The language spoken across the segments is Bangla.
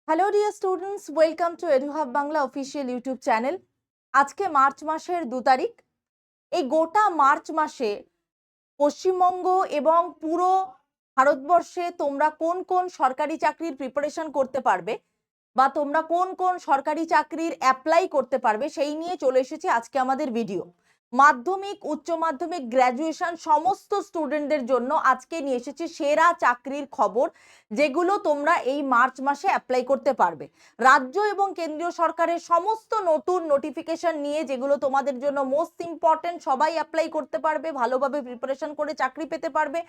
Hello dear students, welcome to এডুহাব Bangla official YouTube channel. আজকে মার্চ মাসের 2 তারিখ। এই গোটা মার্চ মাসে পশ্চিমবঙ্গ এবং পুরো ভারতবর্ষে তোমরা কোন কোন সরকারি চাকরির প্রিপারেশন করতে পারবে বা তোমরা কোন কোন সরকারি চাকরির অ্যাপ্লাই করতে পারবে সেই নিয়ে চলে এসেছি আজকে আমাদের ভিডিও। মাধ্যমিক, উচ্চ মাধ্যমিক, গ্র্যাজুয়েশন সমস্ত স্টুডেন্টদের জন্য আজকে নিয়ে এসেছি সেরা চাকরির খবর, যেগুলো তোমরা এই মার্চ মাসে অ্যাপ্লাই করতে পারবে। রাজ্য এবং কেন্দ্রীয় সরকারের সমস্ত নতুন নোটিফিকেশন নিয়ে, যেগুলো তোমাদের জন্য মোস্ট ইম্পর্টেন্ট, সবাই অ্যাপ্লাই করতে পারবে, ভালোভাবে প্রিপারেশন করে চাকরি পেতে পারবে।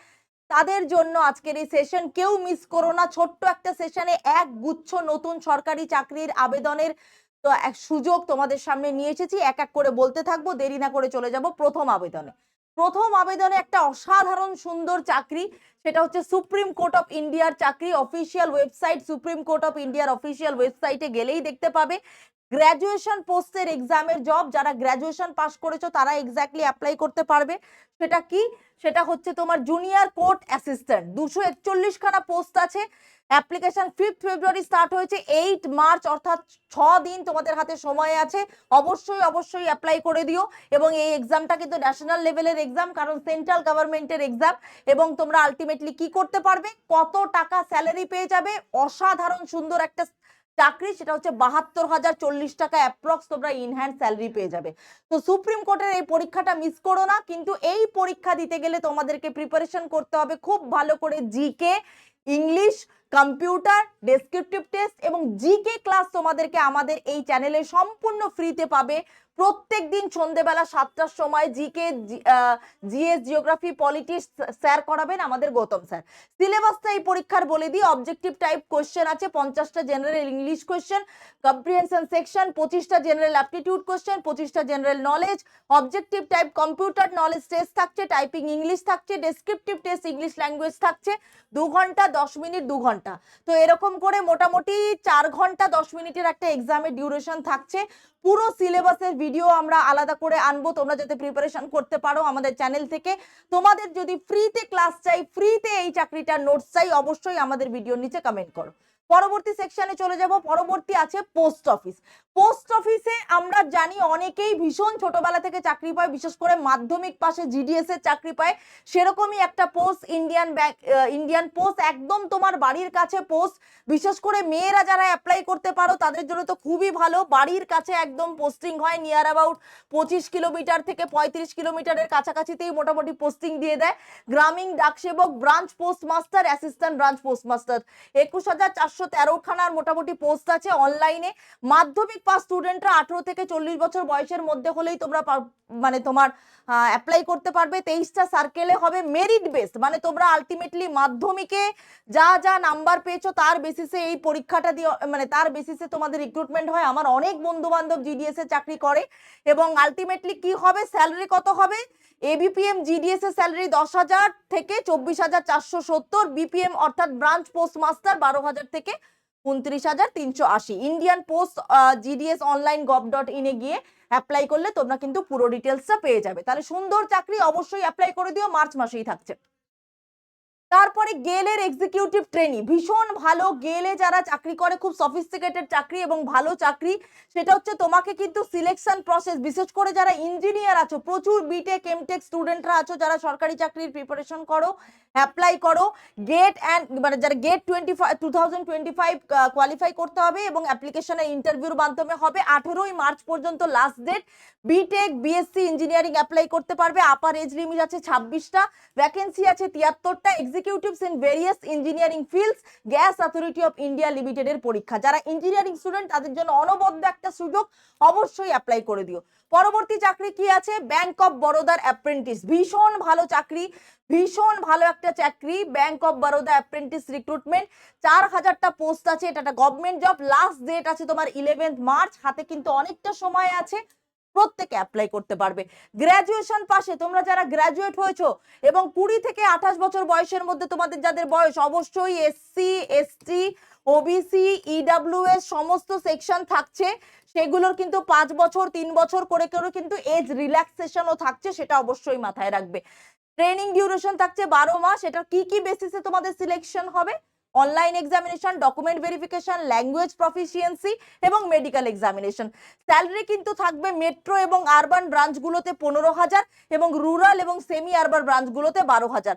তাদের জন্য আজকের এই সেশন কেউ মিস করো না। ছোট্ট একটা সেশনে এক গুচ্ছ নতুন সরকারি চাকরির আবেদনের তো এক সুযোগ তোমাদের সামনে নিয়ে এসেছি। এক এক করে বলতে থাকবো, দেরি না করে চলে যাব প্রথম আবেদনে। প্রথম আবেদনে একটা অসাধারণ সুন্দর চাকরি, সেটা হচ্ছে সুপ্রিম কোর্ট অফ ইন্ডিয়ার চাকরি। Official website supreme court of ইন্ডিয়ার অফিসিয়াল ওয়েবসাইটে গেলেই দেখতে পাবে। গ্র্যাজুয়েশন পোস্টের এক্সামের জব, যারা গ্র্যাজুয়েশন পাস করেছো তারা এক্স্যাক্টলি অ্যাপ্লাই করতে পারবে। সেটা কি? সেটা হচ্ছে তোমার জুনিয়র কোর্ট অ্যাসিস্ট্যান্ট। 241খানা পোস্ট আছে। অ্যাপ্লিকেশন 5 ফেব্রুয়ারি স্টার্ট হয়েছে। 8 মার্চ অর্থাৎ 6 দিন তোমাদের হাতে সময় আছে। অবশ্যই অবশ্যই অ্যাপ্লাই করে দিও। এবং এই এক্সামটা কিন্তু ন্যাশনাল লেভেলের এক্সাম, কারণ সেন্ট্রাল গভর্নমেন্টের এক্সাম। এবং তোমরা আলটিমেটলি কি করতে পারবে, কত টাকা স্যালারি পেয়ে যাবে, অসাধারণ সুন্দর একটা চাকরি, সেটা হচ্ছে 72,040 টাকা অ্যাপ্রক্স তোমরা ইনহ্যান্ড স্যালারি পেয়ে যাবে। তো সুপ্রিম কোর্টের এই পরীক্ষাটা মিস করো না। কিন্তু এই পরীক্ষা দিতে গেলে তোমাদেরকে প্রিপারেশন করতে হবে খুব ভালো করে। GK, English, computer, descriptive test এবং জিকে ক্লাস তোমাদেরকে আমাদের এই চ্যানেলে সম্পূর্ণ ফ্রিতে পাবে। প্রত্যেক দিন সন্ধ্যেবেলা 7টার সময় GK, GS, geography, politics sir করাবেন আমাদের গৌতম স্যার। সিলেবাসটা এই পরীক্ষার বলে দিই। অবজেক্টিভ টাইপ কোশ্চেন আছে 50টা general English question, comprehension section 25টা জেনারেল অ্যাপটিটিউড কোশ্চেন, 25টা general knowledge, objective type computer knowledge test থাকছে, টাইপিং ইংলিশ থাকছে, ডেসক্রিপটিভ টেস্ট ইংলিশ ল্যাঙ্গুয়েজ থাকছে। 2 ঘন্টা 10 মিনিট 2 ঘন্টা, তো এরকম করে মোটামুটি 4 ঘন্টা 10 মিনিটের একটা এক্সামের ডিউরেশন থাকছে। পুরো সিলেবাসের ভিডিও আমরা আলাদা করে আনবো, তোমরা যাতে প্রিপারেশন করতে পারো আমাদের চ্যানেল থেকে। তোমাদের যদি ফ্রিতে ক্লাস চাই, ফ্রিতে এই চাকরিটার নোটস চাই, অবশ্যই আমাদের ভিডিওর নিচে কমেন্ট করো। পরবর্তী সেকশনে চলে যাব। পরবর্তী আছে পোস্ট অফিস। পোস্ট অফিসে আমরা জানি অনেকেই ভীষণ ছোটবেলা থেকে চাকরি পায়, বিশেষ করে মাধ্যমিক পাশে জিডিএস এর চাকরি পায়। সেরকমই একটা পোস্ট ইন্ডিয়ান পোস্ট, একদম তোমার বাড়ির কাছে পোস্ট। বিশেষ করে মেয়েরা যারা অ্যাপ্লাই করতে পারো তাদের জন্য তো খুবই ভালো। বাড়ির কাছে একদম পোস্টিং হয়, নিয়ার অ্যাবাউট 25 কিলোমিটার থেকে 35 কিলোমিটারের কাছাকাছিতেই মোটামুটি পোস্টিং দিয়ে দেয়। গ্রামীণ ডাকসেবক, branch post master, assistant branch post master, 21,413খানার মোটামুটি পোস্ট আছে অনলাইনে। মাধ্যমিক পাস স্টুডেন্টরা 18 থেকে 40 বছর বয়সের মধ্যে হলেই তোমরা মানে তোমার অ্যাপ্লাই করতে পারবে। 23টা সার্কেলে হবে মেরিট বেসড, মানে তোমরা আলটিমেটলি মাধ্যমিকে যা যা নাম্বার পেয়েছো তার বেসিসে এই পরীক্ষাটা দিয়ে, মানে তার বেসিসে তোমাদের রিক্রুটমেন্ট হয়। আমার অনেক বন্ধু বান্ধব জিডিএস এ চাকরি করে। এবং আলটিমেটলি কি হবে, স্যালারি কত হবে, এবিপিএম জিডিএস এর স্যালারি 10,000 থেকে 24,470, বিপিএম অর্থাৎ ব্রাঞ্চ পোস্ট মাস্টার 12,000 থেকে 29,380। Indian post GDS online gov.in এ গিয়ে অ্যাপ্লাই করলে তোমরা কিন্তু পুরো ডিটেলসটা পেয়ে যাবে। তাহলে সুন্দর চাকরি, অবশ্যই অ্যাপ্লাই করে দিও, মার্চ মাসেই থাকছে। তারপরে গেলের এক্সিকিউটিভ ট্রেনি, ভীষণ ভালো। গেলে যারা চাকরি করে, খুব সফিস্টিকেটেড চাকরি এবং ভালো চাকরি। সেটা হচ্ছে তোমাকে কিন্তু সিলেকশন প্রসেস, বিশেষ করে যারা ইঞ্জিনিয়ার আছো, প্রচুর বিটেক এমটেক স্টুডেন্টরা আছো যারা সরকারি চাকরির প্রিপারেশন করো, অ্যাপ্লাই করো। গেট অ্যান্ড মানে যারা গেট 2025 কোয়ালিফাই করতে হবে এবং অ্যাপ্লিকেশনের ইন্টারভিউর মাধ্যমে হবে। 18ই মার্চ পর্যন্ত last date. BTech BSc engineering apply করতে পারবে। আপার এজ লিমিট আছে 26টা, ভ্যাকেন্সি আছে 73টা। Executives in various engineering fields, gas authority of India limited এর পরীক্ষা। যারা ইঞ্জিনিয়ারিং স্টুডেন্ট তাদের জন্য অনবদ্য একটা সুযোগ, অবশ্যই অ্যাপ্লাই করে দিও। পরবর্তী চাকরি কি আছে, ব্যাংক অফ বরোদার অ্যাপ্রেন্টিস, ভীষণ ভালো চাকরি, ভীষণ ভালো একটা চাকরি। Bank of Baroda apprentice recruitment, 4,000টা পোস্ট আছে। এটা একটা গভর্নমেন্ট জব। লাস্ট ডেট আছে তোমার 11 মার্চ, হাতে কিন্তু অনেকটা সময় আছে, প্রত্যেকে অ্যাপ্লাই করতে পারবে। গ্র্যাজুয়েশন পাশে তোমরা যারা গ্র্যাজুয়েট হয়েছো এবং 20 থেকে 28 বছর বয়সের মধ্যে তোমাদের যাদের বয়স, অবশ্যই এসসি এসটি ওবিসি ইডব্লিউএস সমস্ত সেকশন থাকছে। সেগুলোর কিন্তু 5 বছর 3 বছর করে করে কিন্তু এজ রিল্যাক্সেশনও থাকছে, সেটা অবশ্যই মাথায় রাখবে। ট্রেনিং ডিউরেশন থাকছে 12 মাস। এটা কি কি বেসিসে তোমাদের সিলেকশন হবে, online examination, document verification, language proficiency এবং মেডিকেল এক্সামিনেশন। স্যালারি কিন্তু থাকবে মেট্রো এবং আরবান ব্রাঞ্চগুলোতে 15,000 এবং রুরাল এবং সেমি আরবান ব্রাঞ্চগুলোতে 12,000।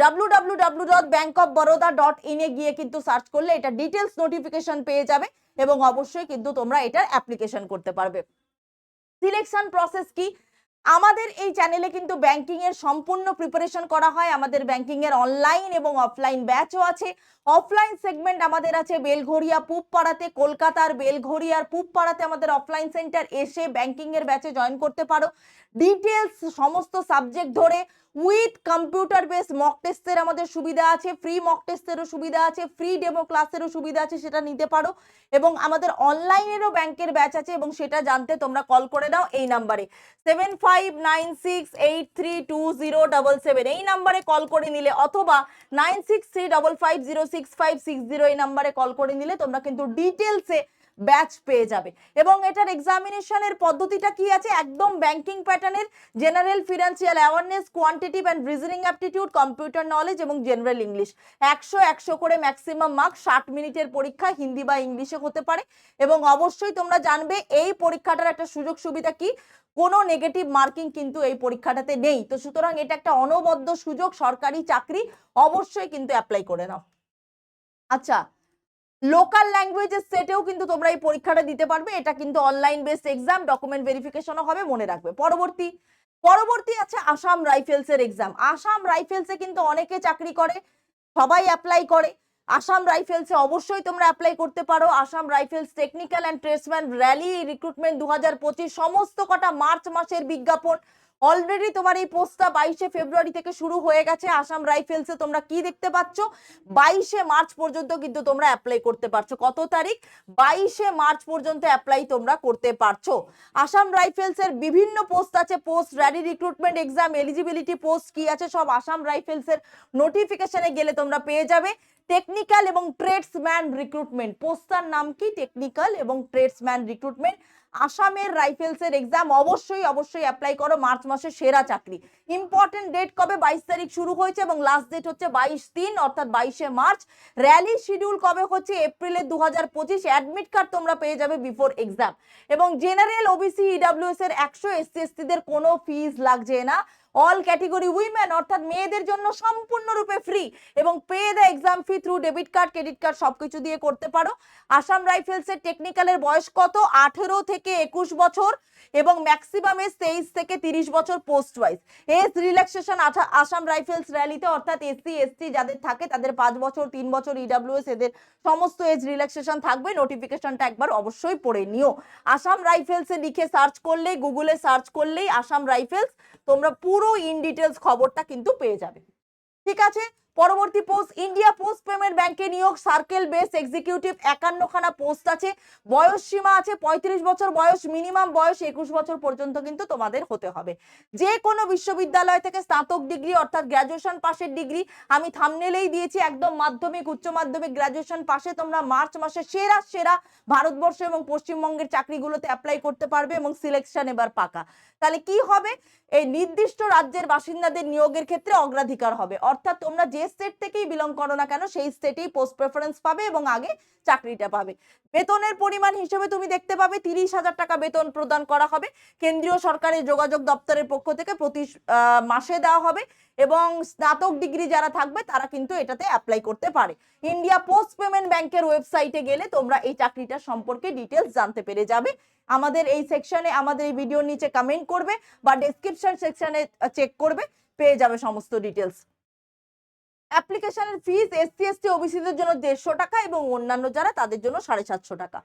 www.bankofbaroda.in এ গিয়ে কিন্তু সার্চ করলে এটা ডিটেলস নোটিফিকেশন পেয়ে যাবে এবং অবশ্যই কিন্তু তোমরা এটার অ্যাপ্লিকেশন করতে পারবে। সিলেকশন প্রসেস কি? আমাদের এই চ্যানেলে কিন্তু ব্যাংকিং এর সম্পূর্ণ প্রিপারেশন করা হয়। আমাদের ব্যাংকিং এর অনলাইন এবং অফলাইন ব্যাচও আছে। অফলাইন সেগমেন্ট আমাদের আছে বেলঘরিয়া পুবপাড়াতে, কলকাতার বেলঘরিয়ার পুবপাড়াতে আমাদের অফলাইন সেন্টার, এসে ব্যাংকিং এর ব্যাচে জয়েন করতে পারো। ডিটেলস সমস্ত সাবজেক্ট ধরে উইথ কম্পিউটার বেস মক টেস্টের আমাদের সুবিধা আছে, ফ্রি মক টেস্টেরও সুবিধা আছে, ফ্রি ডেমো ক্লাসেরও সুবিধা আছে, সেটা নিতে পারো। এবং আমাদের অনলাইনেরও ব্যাংকের ব্যাচ আছে এবং সেটা জানতে তোমরা কল করে নাও এই নাম্বারে 7596832077, এই নাম্বারে কল করে নিলে, অথবা 9635506560 এই নাম্বারে কল করে নিলে তোমরা কিন্তু ডিটেলসে ব্যাচ পেয়ে যাবে। এবং এটার এক্সামিনেশনের পদ্ধতিটা কি আছে, একদম ব্যাংকিং প্যাটার্নের, general financial awareness, quantitative and reasoning aptitude, computer knowledge এবং জেনারেল ইংলিশ। 100 করে ম্যাক্সিমাম মার্ক, 60 মিনিটের পরীক্ষা, হিন্দি বা ইংলিশে হতে পারে। এবং অবশ্যই তোমরা জানবে এই পরীক্ষাটার একটা সুযোগ সুবিধা কি, কোনো নেগেটিভ মার্কিং কিন্তু এই পরীক্ষাটাতে নেই। তো সুতরাং এটা একটা অনবদ্য সুযোগ, সরকারি চাকরি, অবশ্যই কিন্তু অ্যাপ্লাই করে নাও। আচ্ছা, লোকাল ল্যাঙ্গুয়েজের সেটেও কিন্তু তোমরা এই পরীক্ষাটা দিতে পারবে। এটা কিন্তু অনলাইন বেসড এক্সাম, ডকুমেন্ট ভেরিফিকেশনও হবে, মনে রাখবে। পরবর্তী আছে আসাম রাইফেলসের এক্সাম। আসাম রাইফেলসে কিন্তু অনেকে চাকরি করে, সবাই অ্যাপ্লাই করে। আসাম রাইফেলসে অবশ্যই তোমরা অ্যাপ্লাই করতে পারো। Assam rifles technical and tradesman rally recruitment 2025 সমস্ত কটা মার্চ মাসের বিজ্ঞাপন। অলরেডি তোমার এই পোস্টটা 22শে ফেব্রুয়ারি থেকে শুরু হয়ে গেছে। আসাম রাইফেলসে তোমরা কি দেখতে পাচ্ছ, 22শে মার্চ পর্যন্ত কিন্তু তোমরা অ্যাপ্লাই করতে পারছো। কত তারিখ? 22শে মার্চ পর্যন্ত অ্যাপ্লাই তোমরা করতে পারছো। আসাম রাইফেলসের বিভিন্ন পোস্ট আছে, post rally recruitment exam, eligibility post কি আছে সব আসাম রাইফেলসের নোটিফিকেশনে গেলে তোমরা পেয়ে যাবে। টেকনিক্যাল এবং ট্রেডসম্যান রিক্রুটমেন্ট, পোস্টার নাম কি, টেকনিক্যাল এবং ট্রেডসম্যান রিক্রুটমেন্ট। আসামের রাইফেলসের এক্সাম অবশ্যই অ্যাপ্লাই করো, মার্চ মাসের সেরা চাকরি। ইম্পর্টেন্ট ডেট কবে? 22 তারিখ শুরু হয়েছে এবং লাস্ট ডেট হচ্ছে 22/3 অর্থাৎ 22শে মার্চ। র্যালি শিডিউল কবে হচ্ছে? এপ্রিলে 2025। অ্যাডমিট কার্ড তোমরা পেয়ে যাবে বিফোর এক্সাম। এবং জেনারেল, ওবিসি, ইডব্লিউএস এর 100, এসসি এসটিদের কোনো ফিজ লাগছে না। অল ক্যাটেগরি উইমেন অর্থাৎ মেয়েদের জন্য সম্পূর্ণরূপে ফ্রি, এবং pay the exam fee through debit card, credit card সবকিছু দিয়ে করতে পারো। আসাম রাইফেলসের টেকনিক্যালের বয়স কত? 18 থেকে 21 বছর এবং ম্যাক্সিমাম এজ 23 থেকে 30 বছর post wise. Age relaxation Assam Rifles র্যালিতে, অর্থাৎ এসসি এসটি যাদের থাকে তাদের 5 বছর, 3 বছর, ইডব্লিউএস এদের সমস্ত এজ রিল্যাক্সেশন থাকবে। নোটিফিকেশনটা একবার অবশ্যই পড়ে নিও। আসাম রাইফেলসে লিখে সার্চ করলেই, গুগলে সার্চ করলেই আসাম রাইফেলস, তোমরা পুরো ইন ডিটেলস খবরটা কিন্তু পেয়ে যাবে। ঠিক আছে, পরবর্তী পোস্ট, ইন্ডিয়া পোস্ট পেমেন্ট ব্যাংকে নিয়োগ, সার্কেল বেস এক্সিকিউটিভ, 51 খানা পোস্ট আছে। বয়স সীমা আছে 35 বছর বয়স, মিনিমাম বয়স 21 বছর পর্যন্ত কিন্তু তোমাদের হতে হবে। যে কোনো বিশ্ববিদ্যালয় থেকে স্নাতক ডিগ্রি অর্থাৎ গ্র্যাজুয়েশন পাশের ডিগ্রি, আমি থাম্বনেলেই দিয়েছি, একদম মাধ্যমিক, উচ্চ মাধ্যমিক, গ্র্যাজুয়েশন পাশে তোমরা মার্চ মাসে সেরা ভারতবর্ষ এবং পশ্চিমবঙ্গের চাকরিগুলোতে অ্যাপ্লাই করতে পারবে এবং সিলেকশন এবার পাকা। তাহলে কি হবে? এই নির্দিষ্ট রাজ্যের বাসিন্দাদের নিয়োগের ক্ষেত্রে অগ্রাধিকার হবে, অর্থাৎ তোমরা যে স্টেট থেকেই বিলং করো না কেন সেই স্টেটেই পোস্ট প্রেফারেন্স পাবে এবং আগে চাকরিটা পাবে। বেতনের পরিমাণ হিসেবে তুমি দেখতে পাবে 30,000 টাকা বেতন প্রদান করা হবে। কেন্দ্রীয় সরকারের যোগাযোগ দপ্তরের পক্ষ থেকে প্রতি মাসে দেওয়া হবে এবং স্নাতক ডিগ্রি যারা থাকবে তারা কিন্তু এটাতে অ্যাপ্লাই করতে পারে। ইন্ডিয়া পোস্ট পেমেন্ট ব্যাংকের ওয়েবসাইটে গেলে তোমরা এই চাকরিটা সম্পর্কে ডিটেলস জানতে পেরে যাবে। আমাদের এই সেকশনে, আমাদের এই ভিডিওর নিচে কমেন্ট করবে বা ডেসক্রিপশন সেকশনে চেক করবে, পেয়ে যাবে সমস্ত ডিটেলস। অ্যাপ্লিকেশনের ফিস এসসি এসটি ওবিসিদের জন্য 150 টাকা এবং অন্যান্য যারা তাদের জন্য 750 টাকা।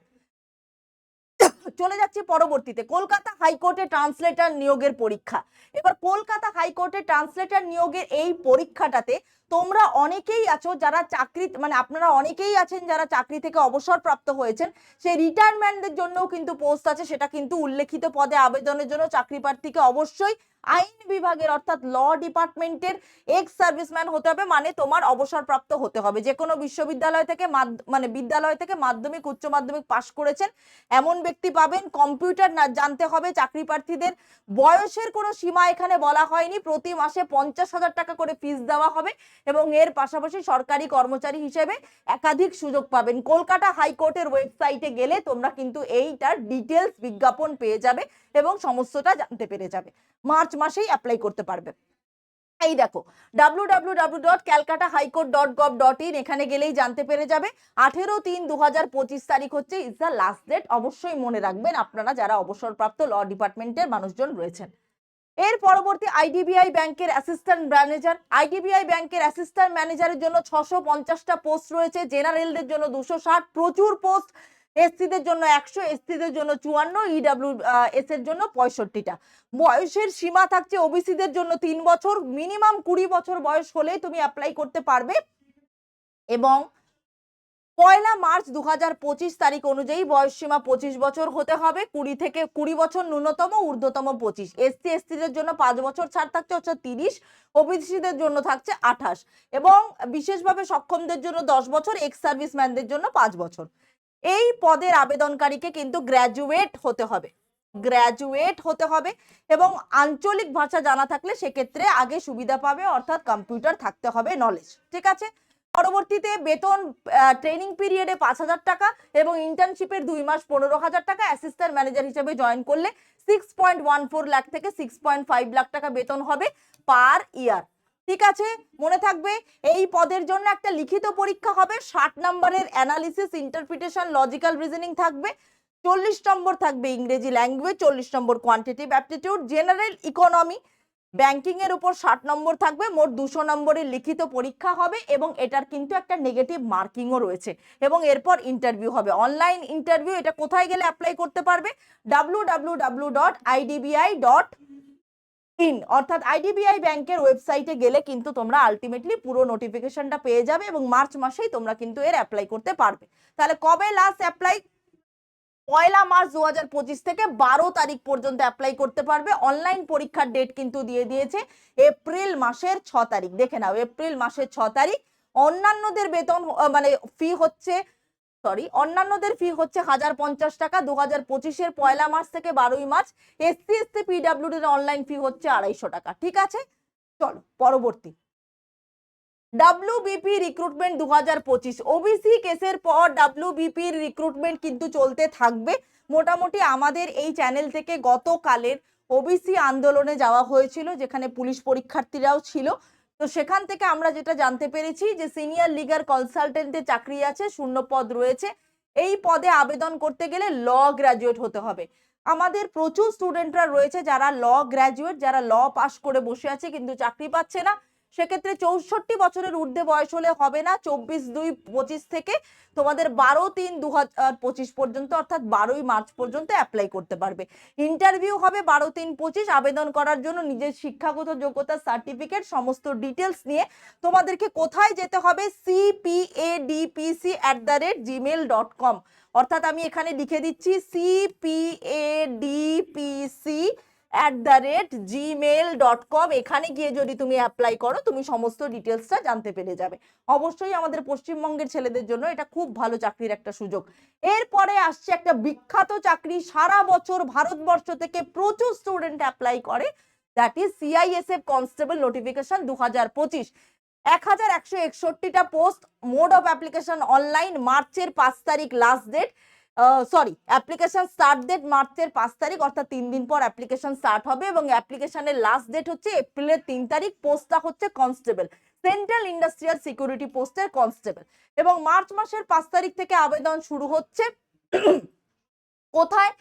চলে যাচ্ছি পরবর্তীতে, কলকাতা হাইকোর্টে ট্রান্সলেটর নিয়োগের পরীক্ষা। এবার কলকাতা হাইকোর্টে ট্রান্সলেটর নিয়োগের এই পরীক্ষাটাতে তোমরা অনেকেই আছো যারা চাকরি, মানে আপনারা অনেকেই আছেন যারা চাকরি থেকে অবসরপ্রাপ্ত হয়েছেন, সেই রিটায়ারমেন্টের জন্যও কিন্তু পোস্ট আছে। সেটা কিন্তু উল্লেখিত পদে আবেদনের জন্য চাকরি প্রার্থীকে অবশ্যই আইন বিভাগের অর্থাৎ ল ডিপার্টমেন্টের এক্স সার্ভিসম্যান হতে হবে, মানে তোমার অবসরপ্রাপ্ত হতে হবে। যে কোনো বিশ্ববিদ্যালয় থেকে বিদ্যালয় থেকে মাধ্যমিক, উচ্চ মাধ্যমিক পাশ করেছেন এমন ব্যক্তি পাবেন। কম্পিউটার না জানতে হবে চাকরি প্রার্থীদের। বয়সের কোনো সীমা এখানে বলা হয়নি। প্রতি মাসে 50,000 টাকা করে ফিস দেওয়া হবে এবং এর পাশাপাশি সরকারি কর্মচারী হিসেবে একাধিক সুযোগ পাবেন। কলকাতা হাইকোর্টের ওয়েবসাইটে গেলে তোমরা কিন্তু এইটার ডিটেলস বিজ্ঞাপন পেয়ে যাবে এবং সমস্তটা জানতে পেরে যাবে। মার্চ মাসেই অ্যাপ্লাই করতে পারবে। এই দেখো www.calcutta.highcourt.gov.in, এখানে গেলেই জানতে পেরে যাবে। 18/3/2025 তারিখ হচ্ছে ইজ দ্য লাস্ট ডেট। অবশ্যই মনে রাখবেন আপনারা যারা অবসরপ্রাপ্ত ল ডিপার্টমেন্টের মানুষজন রয়েছেন। এর পরবর্তী আইডিবিআই ব্যাংকের অ্যাসিস্ট্যান্ট ম্যানেজার। আইডিবিআই ব্যাংকের অ্যাসিস্ট্যান্ট ম্যানেজারের জন্য 650টা পোস্ট রয়েছে, জেনারেলদের জন্য 260, প্রচুর পোস্ট, এসসিদের জন্য 100, এসটিদের জন্য 54, ইডব্লিউএস এর জন্য 65টা। বয়সের সীমা থাকছে ওবিসিদের জন্য 3 বছর, মিনিমাম 20 বছর বয়স হলেই তুমি অ্যাপ্লাই করতে পারবে এবং 1 মার্চ 2025 তারিখ অনুযায়ী বয়স সীমা 25 বছর হতে হবে, 20 থেকে 20 বছর ন্যূনতম, ঊর্ধ্বতম 25। এসসি এসটিদের জন্য 5 বছর ছাড় থাকছে, অর্থাৎ 30, ওবিসিদের জন্য থাকছে 28 এবং বিশেষভাবে সক্ষমদের জন্য 10 বছর, এক্স সার্ভিসম্যানদের জন্য 5 বছর। এই পদের আবেদনকারীকে কিন্তু গ্র্যাজুয়েট হতে হবে এবং আঞ্চলিক ভাষা জানা থাকলে সেক্ষেত্রে আগে সুবিধা পাবে, অর্থাৎ কম্পিউটার থাকতে হবে নলেজ। ঠিক আছে। পরবর্তীতে বেতন ট্রেনিং পিরিয়ডে 5,000 টাকা এবং ইন্টার্নশিপের 2 মাস 15,000 টাকা। অ্যাসিস্ট্যান্ট ম্যানেজার হিসেবে জয়েন করলে 6.14 লাখ থেকে 6.5 লাখ টাকা বেতন হবে পার ইয়ার। ঠিক আছে, মনে থাকবে এই পদের জন্য একটা লিখিত পরীক্ষা হবে। 60 নম্বরের অ্যানালিসিস, ইন্টারপ্রিটেশন, লজিক্যাল রিজনিং থাকবে, 40 নম্বর থাকবে ইংরেজি ল্যাঙ্গুয়েজ, 40 নম্বর quantitative aptitude, general economy, banking এর উপর 60 নম্বর থাকবে। মোট 200 নম্বরের লিখিত পরীক্ষা হবে এবং এটার কিন্তু একটা নেগেটিভ মার্কিংও রয়েছে এবং এরপর ইন্টারভিউ হবে, অনলাইন ইন্টারভিউ। এটা কোথায় গেলে অ্যাপ্লাই করতে পারবে? www.idbi.in, অর্থাৎ আইডিবিআই ব্যাংকের ওয়েবসাইটে গেলে কিন্তু তোমরা আলটিমেটলি পুরো নোটিফিকেশনটা পেয়ে যাবে এবং মার্চ মাসেই তোমরা কিন্তু এর অ্যাপ্লাই করতে পারবে। তাহলে কবে লাস্ট অ্যাপ্লাই? 1 মার্চ 2025 থেকে 12 তারিখ পর্যন্ত অ্যাপ্লাই করতে পারবে। অনলাইন পরীক্ষার ডেট কিন্তু দিয়ে দিয়েছে এপ্রিল মাসের 6 তারিখ। দেখে নাও, এপ্রিল মাসের 6 তারিখ। অন্যান্যদের বেতন মানে ফি হচ্ছে অন্যান্যদের ফি হচ্ছে 1050 টাকা 2025-এর 1 মার্চ থেকে 12 মার্চ। এসসি এসটি পিডব্লিউডি এর অনলাইন ফি হচ্ছে 250 টাকা। ঠিক আছে, চলো পরবর্তী। WBP recruitment 2025। ওবিসি কেসের পর WBP রিক্রুটমেন্ট কিন্তু চলতে থাকবে। মোটামুটি আমাদের এই চ্যানেল থেকে গতকালের ওবিসি আন্দোলনে যাওয়া হয়েছিল, যেখানে পুলিশ পরীক্ষার্থীরাও ছিল। তো সেখান থেকে আমরা যেটা জানতে পেরেছি যে সিনিয়র লিগাল কনসালটেন্টের চাকরি আছে, শূন্য পদ রয়েছে। এই পদে আবেদন করতে গেলে ল গ্রাজুয়েট হতে হবে। আমাদের প্রচুর স্টুডেন্টরা রয়েছে যারা ল গ্রাজুয়েট, যারা ল পাস করে বসে আছে কিন্তু চাকরি পাচ্ছে না। সেক্ষেত্রে 64 বছরের ঊর্ধ্বে বয়স হলে হবে না। 24/2/25 থেকে তোমাদের 12/3/2025 পর্যন্ত, অর্থাৎ 12 মার্চ পর্যন্ত অ্যাপ্লাই করতে পারবে। ইন্টারভিউ হবে 12/3/25। আবেদন করার জন্য নিজের শিক্ষাগত যোগ্যতা, সার্টিফিকেট, সমস্ত ডিটেলস নিয়ে তোমাদেরকে কোথায় যেতে হবে? cpadpc@gmail.com, অর্থাৎ আমি এখানে লিখে দিচ্ছি cpadpc@gmail.com। এখানে গিয়ে যদি তুমি অ্যাপ্লাই করো তুমি সমস্ত ডিটেলসটা জানতে পেরে যাবে। অবশ্যই আমাদের পশ্চিমবঙ্গের ছেলেদের জন্য এটা খুব ভালো চাকরির একটা সুযোগ। এরপরে আসছে একটা বিখ্যাত চাকরি, সারা বছর ভারতবর্ষ থেকে প্রচুর স্টুডেন্ট অ্যাপ্লাই করে, that is CISF constable notification 2025। 1161টা post, mode of application online. মার্চের 5 তারিখ last date, application start date মার্চের 5 তারিখ, অর্থাৎ 3 দিন পর অ্যাপ্লিকেশন স্টার্ট হবে এবং অ্যাপ্লিকেশনের লাস্ট ডেট হচ্ছে এপ্রিলের 3 তারিখ। পোস্টটা হচ্ছে কনস্টেবল, সেন্ট্রাল ইন্ডাস্ট্রিয়াল সিকিউরিটি পোস্টের কনস্টেবল। এবং মার্চ মাসের 5 তারিখ থেকে আবেদন শুরু হচ্ছে। কোথায়?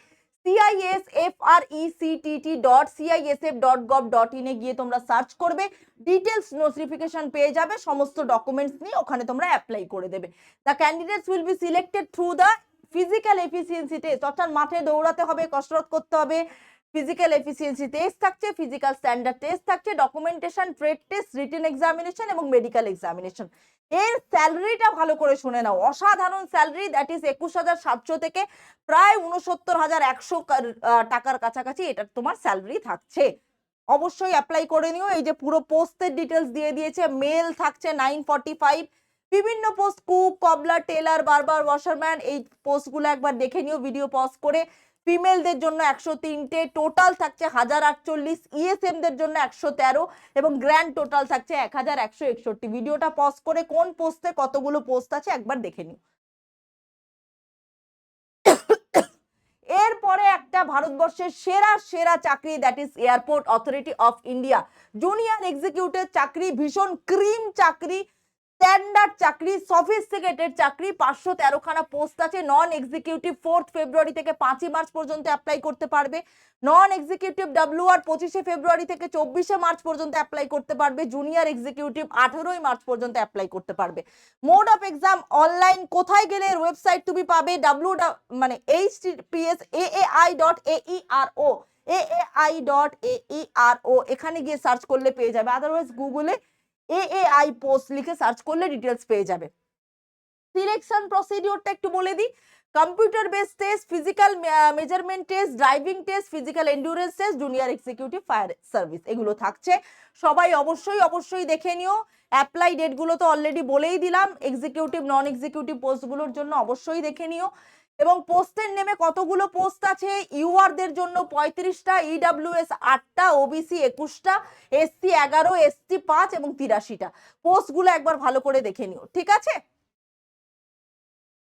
cisfrectt.cisf.gov.in এ গিয়ে তোমরা সার্চ করবে, ডিটেলস নোটিফিকেশন পেয়ে যাবে, সমস্ত ডকুমেন্টস নিয়ে ওখানে তোমরা অ্যাপ্লাই করে দেবে। The candidates will be selected through the physical efficiency test, অর্থাৎ মাঠে দৌড়াতে হবে, কসরত করতে হবে। ফিজিক্যাল এফিসিয়েন্সি টেস্ট থাকছে, ফিজিক্যাল স্ট্যান্ডার্ড টেস্ট থাকছে, documentation, trade test, written examination এবং মেডিকেল এক্সামিনেশন। এর স্যালারিটা ভালো করে শুনে নাও, অসাধারণ স্যালারি, দ্যাট ইজ 21,700 থেকে প্রায় 69,100 টাকার কাছাকাছি এটা তোমার স্যালারি থাকছে। অবশ্যই অ্যাপ্লাই করে নিও। এই যে পুরো পোস্টের ডিটেলস দিয়ে দিয়েছে। মেল থাকছে 945, বিভিন্ন পোস্ট, কুক, কবলার, টেলার, বারবার, ওয়াশারম্যান, এই পোস্টগুলো একবার দেখে নিও ভিডিও পজ করে। ফিমেলদের জন্য 103টে, টোটাল থাকছে 1048, ইএসএমদের জন্য 113 এবং গ্র্যান্ড টোটাল থাকছে 1161। ভিডিওটা পজ করে কোন পোস্টে কতগুলো পোস্ট আছে একবার দেখে নিও। এরপরে একটা ভারতবর্ষের সেরা সেরা চাকরি, that is airport authority of India junior executive চাকরি, ভীষণ ক্রিম চাকরি, স্ট্যান্ডার্ড চাকরি, সফিস্টিকেটেড চাকরি। 513খানা পোস্ট আছে। নন এক্সিকিউটিভ 4 ফেব্রুয়ারি থেকে 5 মার্চ পর্যন্ত অ্যাপ্লাই করতে পারবে। নন এক্সিকিউটিভ ডাব্লিউআর 25 ফেব্রুয়ারি থেকে 24 মার্চ পর্যন্ত অ্যাপ্লাই করতে পারবে। জুনিয়র এক্সিকিউটিভ 18 মার্চ পর্যন্ত অ্যাপ্লাই করতে পারবে। Mode of exam online. কোথায় গেলে ওয়েবসাইট তুমি পাবে? https://aai.aero এখানে গিয়ে সার্চ করলে পেয়ে যাবে, আদারওয়াইজ গুগলে এএআই পোস্ট লিখে সার্চ করলে ডিটেলস পেয়ে যাবে। সিলেকশন প্রসিডিওরটা একটু বলে দিই। Computer based test, physical measurement test, driving test, physical endurance test, junior executive fire service, এগুলো থাকছে। সবাই অবশ্যই দেখে নিও। অ্যাপ্লাই ডেটগুলো তো অলরেডি বলেই দিলাম। এক্সিকিউটিভ নন এক্সিকিউটিভ পোস্টগুলোর জন্য অবশ্যই দেখে নিও। এবং পোস্টের নেমে কতগুলো পোস্ট আছে? ইউআরদের জন্য 35টা, ইডব্লিউএস 8টা, ওবিসি 21টা, এসসি 11, এসটি 5 এবং 83টা। পোস্টগুলো একবার ভালো করে দেখে নিও, ঠিক আছে?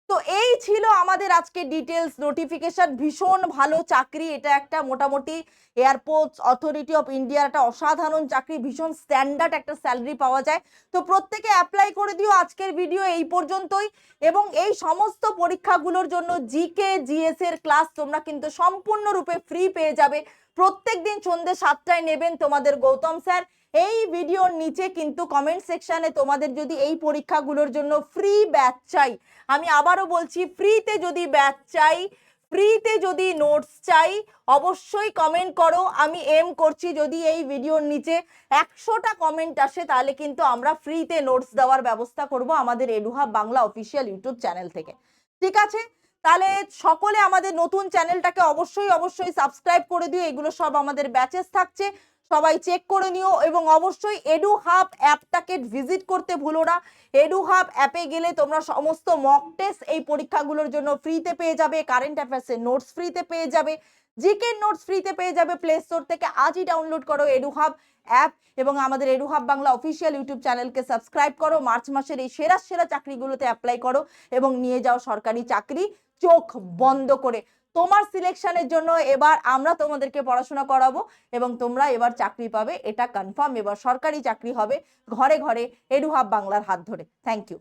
তো এই ছিল আমাদের আজকে ডিটেলস নোটিফিকেশন। ভীষণ ভালো চাকরি এটা, একটা মোটামুটি এয়ারপোর্টস অথরিটি অফ ইন্ডিয়ার একটা অসাধারণ চাকরি, ভীষণ স্ট্যান্ডার্ড একটা স্যালারি পাওয়া যায়। তো প্রত্যেকে অ্যাপ্লাই করে দিও। আজকের ভিডিও এই পর্যন্তই। এবং এই সমস্ত পরীক্ষাগুলোর জন্য জিকে জিএস এর ক্লাস তোমরা কিন্তু সম্পূর্ণরূপে ফ্রি পেয়ে যাবে। প্রত্যেকদিন সন্ধ্যে 7টায় নেবেন তোমাদের গৌতম স্যার। এই ভিডিওর নিচে কিন্তু কমেন্ট সেকশনে তোমাদের যদি এই পরীক্ষাগুলোর জন্য ফ্রি ব্যাচ চাই, আমি আবারও বলছি, ফ্রিতে যদি ব্যাচ চাই, ফ্রিতে যদি নোটস চাই, অবশ্যই কমেন্ট করো। আমি এম করছি যদি এই ভিডিওর নিচে 100টা কমেন্ট আসে তাহলে কিন্তু আমরা ফ্রিতে নোটস দেওয়ার ব্যবস্থা করব আমাদের এডুহাব বাংলা অফিসিয়াল ইউটিউব চ্যানেল থেকে, ঠিক আছে? তাহলে সকলে আমাদের নতুন চ্যানেলটাকে অবশ্যই সাবস্ক্রাইব করে দিও। এগুলো সব আমাদের ব্যাচেস থাকছে, সবাই চেক করে নিও। এবং অবশ্যই এডুহাব অ্যাপটাকে ভিজিট করতে ভুলো না। এডুহাব অ্যাপে গেলে তোমরা সমস্ত মক টেস্ট এই পরীক্ষাগুলোর জন্য ফ্রিতে পেয়ে যাবে, কারেন্ট অ্যাফেয়ার্সের নোটস ফ্রিতে পেয়ে যাবে, জিকে নোটস ফ্রিতে পেয়ে যাবে প্লে স্টোর থেকে। আজই ডাউনলোড করো এডুহাব অ্যাপ এবং আমাদের এডুহাব বাংলা অফিসিয়াল ইউটিউব চ্যানেলকে সাবস্ক্রাইব করো। মার্চ মাসের এই সেরা সেরা চাকরিগুলোতে অ্যাপ্লাই করো এবং নিয়ে যাও সরকারি চাকরি চোখ বন্ধ করে। তোমার সিলেকশনের জন্য এবার আমরা তোমাদেরকে পড়াশোনা করাবো এবং তোমরা এবার চাকরি পাবে, এটা কনফার্ম। এবার সরকারি চাকরি হবে ঘরে ঘরে এডুহাব বাংলার হাত ধরে। Thank you.